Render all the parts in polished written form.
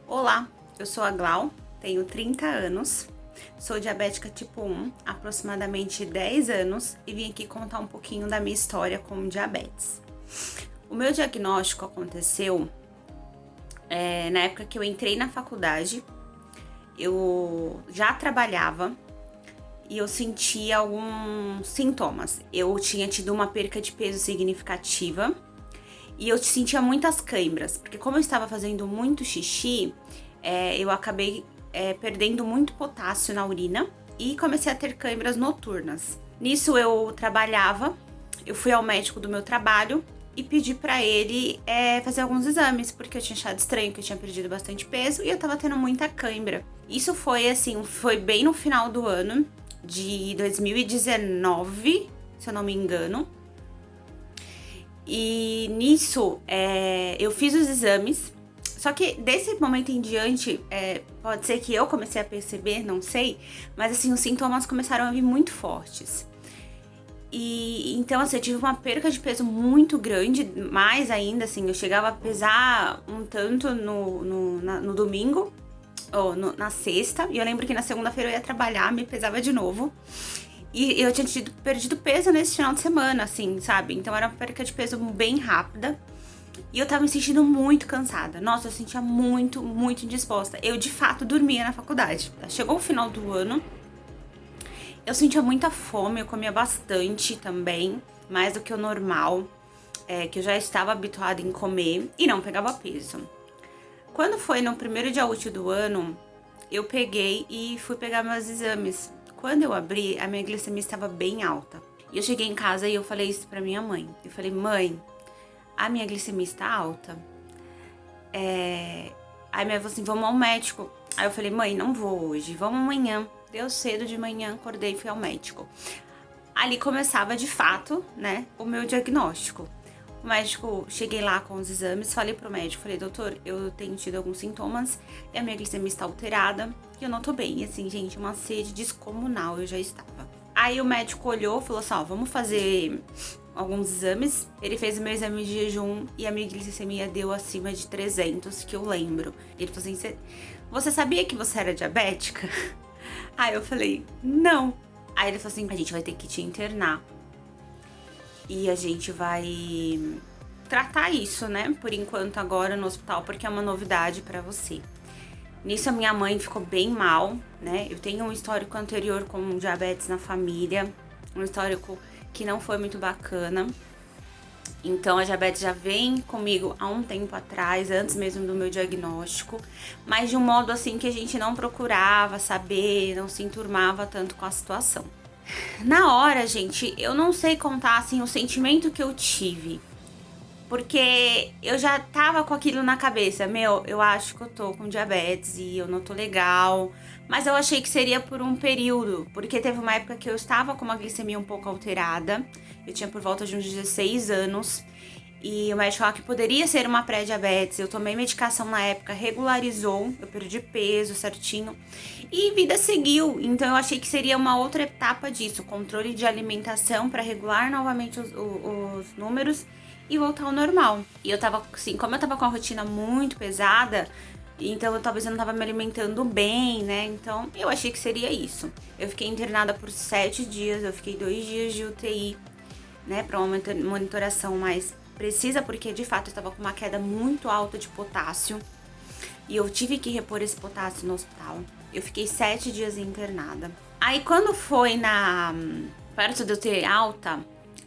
Olá, eu sou a Glau, tenho 30 anos, sou diabética tipo 1, aproximadamente 10 anos e vim aqui contar um pouquinho da minha história com diabetes. O meu diagnóstico aconteceu na época que eu entrei na faculdade, eu já trabalhava e eu sentia alguns sintomas. Eu tinha tido uma perca de peso significativa e eu sentia muitas câimbras, porque como eu estava fazendo muito xixi, eu acabei perdendo muito potássio na urina e comecei a ter câimbras noturnas. Nisso eu trabalhava, eu fui ao médico do meu trabalho e pedi pra ele fazer alguns exames, porque eu tinha achado estranho que eu tinha perdido bastante peso e eu tava tendo muita câimbra. Isso foi assim, foi bem no final do ano de 2019, se eu não me engano. E nisso, eu fiz os exames, só que desse momento em diante, pode ser que eu comecei a perceber, não sei, mas assim, os sintomas começaram a vir muito fortes. E então, assim, eu tive uma perca de peso muito grande, mais ainda, assim, eu chegava a pesar um tanto no domingo, ou na sexta, e eu lembro que na segunda-feira eu ia trabalhar, me pesava de novo. E eu tinha perdido peso nesse final de semana, assim, sabe? Então era uma perca de peso bem rápida. E eu tava me sentindo muito cansada. Nossa, eu sentia muito, muito indisposta. Eu, de fato, dormia na faculdade. Chegou o final do ano, eu sentia muita fome, eu comia bastante também, mais do que o normal, que eu já estava habituada em comer e não pegava peso. Quando foi no primeiro dia útil do ano, eu peguei e fui pegar meus exames. Quando eu abri, a minha glicemia estava bem alta. E eu cheguei em casa e eu falei isso pra minha mãe. Eu falei, mãe, a minha glicemia está alta. Aí minha mãe falou assim, vamos ao médico. Aí eu falei, mãe, não vou hoje, vamos amanhã. Deu cedo de manhã, acordei e fui ao médico. Ali começava de fato, né, o meu diagnóstico. O médico, cheguei lá com os exames, falei pro médico, falei, doutor, eu tenho tido alguns sintomas e a minha glicemia está alterada e eu não tô bem. E assim, gente, uma sede descomunal eu já estava. Aí o médico olhou e falou assim, ó, vamos fazer alguns exames. Ele fez o meu exame de jejum e a minha glicemia deu acima de 300, que eu lembro. Ele falou assim, você sabia que você era diabética? Aí eu falei, não. Aí ele falou assim, a gente vai ter que te internar. E a gente vai tratar isso, né? Por enquanto agora no hospital, porque é uma novidade pra você. Nisso a minha mãe ficou bem mal, né? Eu tenho um histórico anterior com diabetes na família. Um histórico que não foi muito bacana. Então a diabetes já vem comigo há um tempo atrás, antes mesmo do meu diagnóstico. Mas de um modo assim que a gente não procurava saber, não se enturmava tanto com a situação. Na hora, gente, eu não sei contar, assim, o sentimento que eu tive. Porque eu já tava com aquilo na cabeça. Meu, eu acho que eu tô com diabetes e eu não tô legal. Mas eu achei que seria por um período. Porque teve uma época que eu estava com uma glicemia um pouco alterada. Eu tinha por volta de uns 16 anos. E o médico falou que poderia ser uma pré-diabetes. Eu tomei medicação na época, regularizou, eu perdi peso certinho e vida seguiu. Então eu achei que seria uma outra etapa disso, controle de alimentação para regular novamente os números e voltar ao normal. E eu tava assim, como eu tava com a rotina muito pesada, então talvez eu não tava me alimentando bem, né? Então eu achei que seria isso. Eu fiquei internada por 7 dias, eu fiquei 2 dias de UTI, né, para uma monitoração mais precisa, porque de fato eu estava com uma queda muito alta de potássio e eu tive que repor esse potássio no hospital. Eu fiquei 7 dias internada. Aí quando foi perto de eu ter alta,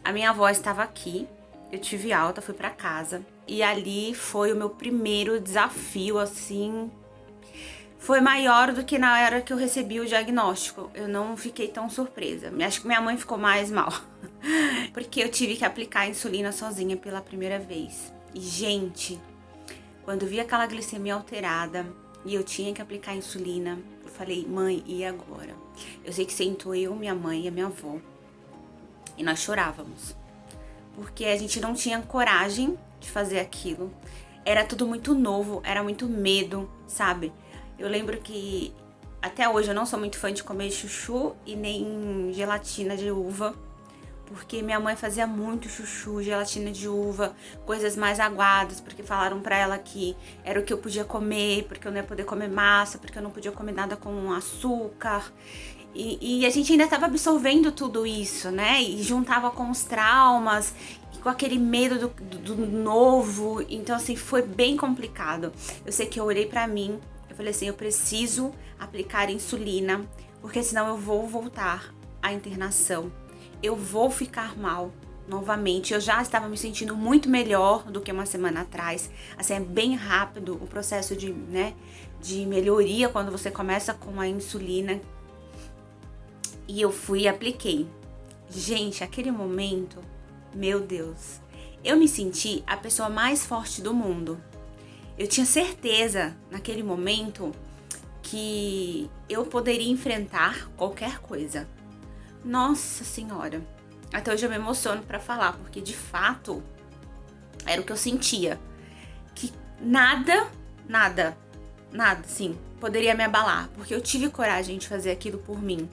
a minha avó estava aqui, eu tive alta, fui pra casa e ali foi o meu primeiro desafio, assim, foi maior do que na hora que eu recebi o diagnóstico. Eu não fiquei tão surpresa. Acho que minha mãe ficou mais mal. Porque eu tive que aplicar a insulina sozinha pela primeira vez. E, gente, quando eu vi aquela glicemia alterada e eu tinha que aplicar a insulina, eu falei, mãe, e agora? Eu sei que sentou eu, minha mãe e a minha avó. E nós chorávamos. Porque a gente não tinha coragem de fazer aquilo. Era tudo muito novo, era muito medo, sabe? Eu lembro que até hoje eu não sou muito fã de comer chuchu e nem gelatina de uva, porque minha mãe fazia muito chuchu, gelatina de uva, coisas mais aguadas, porque falaram pra ela que era o que eu podia comer, porque eu não ia poder comer massa, porque eu não podia comer nada com açúcar. E a gente ainda estava absorvendo tudo isso, né? E juntava com os traumas e com aquele medo do novo. Então, assim, foi bem complicado. Eu sei que eu olhei pra mim, eu falei assim, eu preciso aplicar insulina, porque senão eu vou voltar à internação. Eu vou ficar mal novamente. Eu já estava me sentindo muito melhor do que uma semana atrás. Assim, é bem rápido o processo de melhoria quando você começa com a insulina. E eu fui e apliquei. Gente, aquele momento, meu Deus, eu me senti a pessoa mais forte do mundo. Eu tinha certeza, naquele momento, que eu poderia enfrentar qualquer coisa. Nossa Senhora, até hoje eu me emociono pra falar, porque de fato, era o que eu sentia. Que nada, sim, poderia me abalar, porque eu tive coragem de fazer aquilo por mim.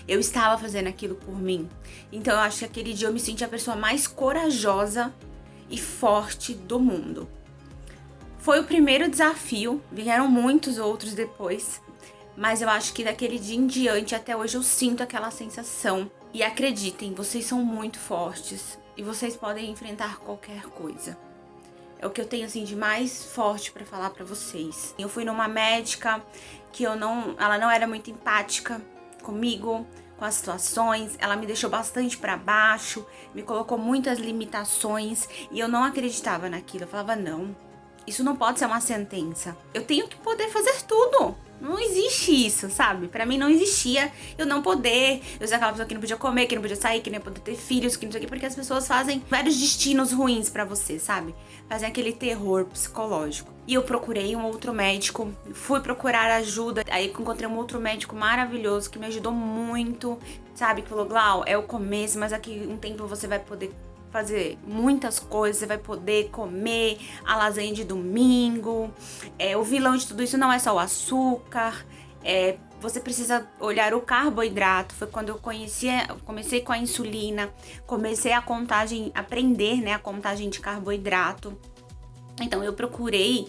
Eu estava fazendo aquilo por mim. Então eu acho que aquele dia eu me senti a pessoa mais corajosa e forte do mundo. Foi o primeiro desafio, vieram muitos outros depois, mas eu acho que daquele dia em diante até hoje eu sinto aquela sensação. E acreditem, vocês são muito fortes e vocês podem enfrentar qualquer coisa. É o que eu tenho assim de mais forte pra falar pra vocês. Eu fui numa médica que ela não era muito empática comigo, com as situações, ela me deixou bastante pra baixo, me colocou muitas limitações e eu não acreditava naquilo. Eu falava, não, isso não pode ser uma sentença. Eu tenho que poder fazer tudo. Não existe isso, sabe? Pra mim não existia eu não poder. Eu sou aquela pessoa que não podia comer, que não podia sair, que não ia poder ter filhos, que não sei o quê, porque as pessoas fazem vários destinos ruins pra você, sabe? Fazem aquele terror psicológico. E eu procurei um outro médico, fui procurar ajuda. Aí encontrei um outro médico maravilhoso que me ajudou muito, sabe? Que falou, Glau, é o começo, mas aqui um tempo você vai poder fazer muitas coisas, você vai poder comer a lasanha de domingo. O vilão de tudo isso não é só o açúcar, você precisa olhar o carboidrato. Foi quando eu comecei com a insulina, comecei a aprender, né, a contagem de carboidrato. Então eu procurei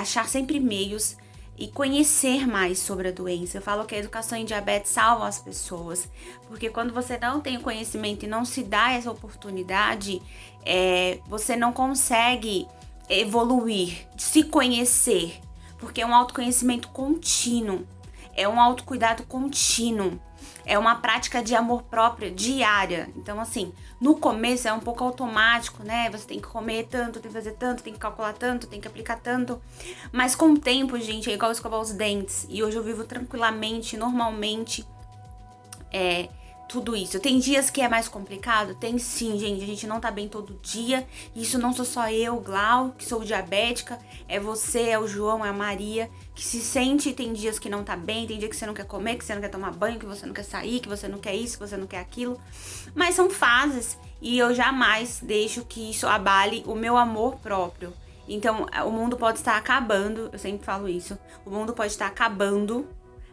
achar sempre meios e conhecer mais sobre a doença. Eu falo que a educação em diabetes salva as pessoas, porque quando você não tem o conhecimento e não se dá essa oportunidade, você não consegue evoluir, se conhecer, porque é um autoconhecimento contínuo, é um autocuidado contínuo. É uma prática de amor próprio diária. Então, assim, no começo é um pouco automático, né? Você tem que comer tanto, tem que fazer tanto, tem que calcular tanto, tem que aplicar tanto. Mas com o tempo, gente, é igual escovar os dentes. E hoje eu vivo tranquilamente, normalmente, tudo isso. Tem dias que é mais complicado? Tem sim, gente. A gente não tá bem todo dia. Isso não sou só eu, Glau, que sou diabética. É você, é o João, é a Maria, que se sente. Tem dias que não tá bem, tem dia que você não quer comer, que você não quer tomar banho, que você não quer sair, que você não quer isso, que você não quer aquilo. Mas são fases e eu jamais deixo que isso abale o meu amor próprio. Então, o mundo pode estar acabando, eu sempre falo isso. O mundo pode estar acabando,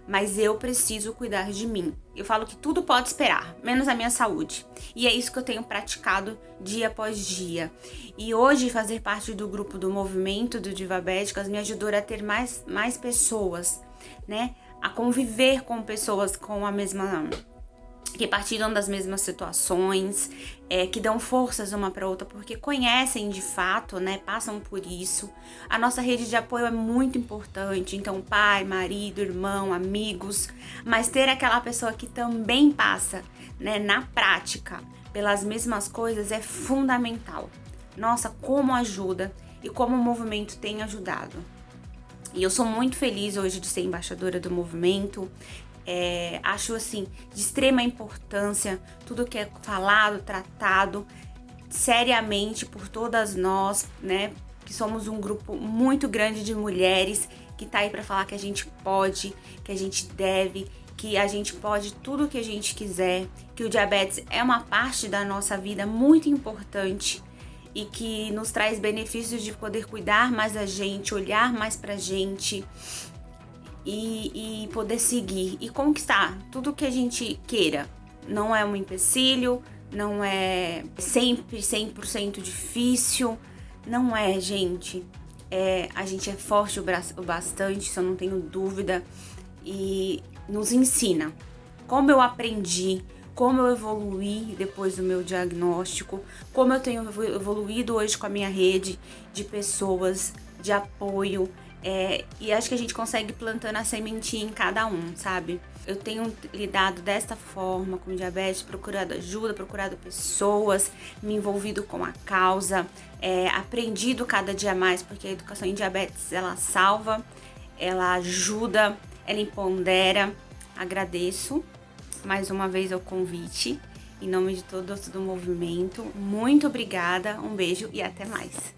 mas eu preciso cuidar de mim. Eu falo que tudo pode esperar, menos a minha saúde. E é isso que eu tenho praticado dia após dia. E hoje fazer parte do grupo do movimento do Divabéticas me ajudou a ter mais pessoas, né? A conviver com pessoas com a mesma... que partilham das mesmas situações, que dão forças uma para outra, porque conhecem de fato, né, passam por isso. A nossa rede de apoio é muito importante, então pai, marido, irmão, amigos, mas ter aquela pessoa que também passa, né, na prática pelas mesmas coisas é fundamental. Nossa, como ajuda e como o movimento tem ajudado. E eu sou muito feliz hoje de ser embaixadora do movimento. Acho assim de extrema importância tudo que é falado, tratado seriamente por todas nós, né? Que somos um grupo muito grande de mulheres que tá aí para falar que a gente pode, que a gente deve, que a gente pode tudo que a gente quiser, que o diabetes é uma parte da nossa vida muito importante e que nos traz benefícios de poder cuidar mais da gente, olhar mais pra gente. E poder seguir e conquistar tudo que a gente queira. Não é um empecilho, não é sempre 100% difícil. Não é, gente. A gente é forte o bastante, isso eu não tenho dúvida. E nos ensina como eu aprendi, como eu evoluí depois do meu diagnóstico, como eu tenho evoluído hoje com a minha rede de pessoas, de apoio. E acho que a gente consegue plantando a sementinha em cada um, sabe? Eu tenho lidado desta forma com diabetes, procurado ajuda, procurado pessoas, me envolvido com a causa, aprendido cada dia mais, porque a educação em diabetes, ela salva, ela ajuda, ela empodera. Agradeço mais uma vez o convite, em nome de todos do movimento. Muito obrigada, um beijo e até mais.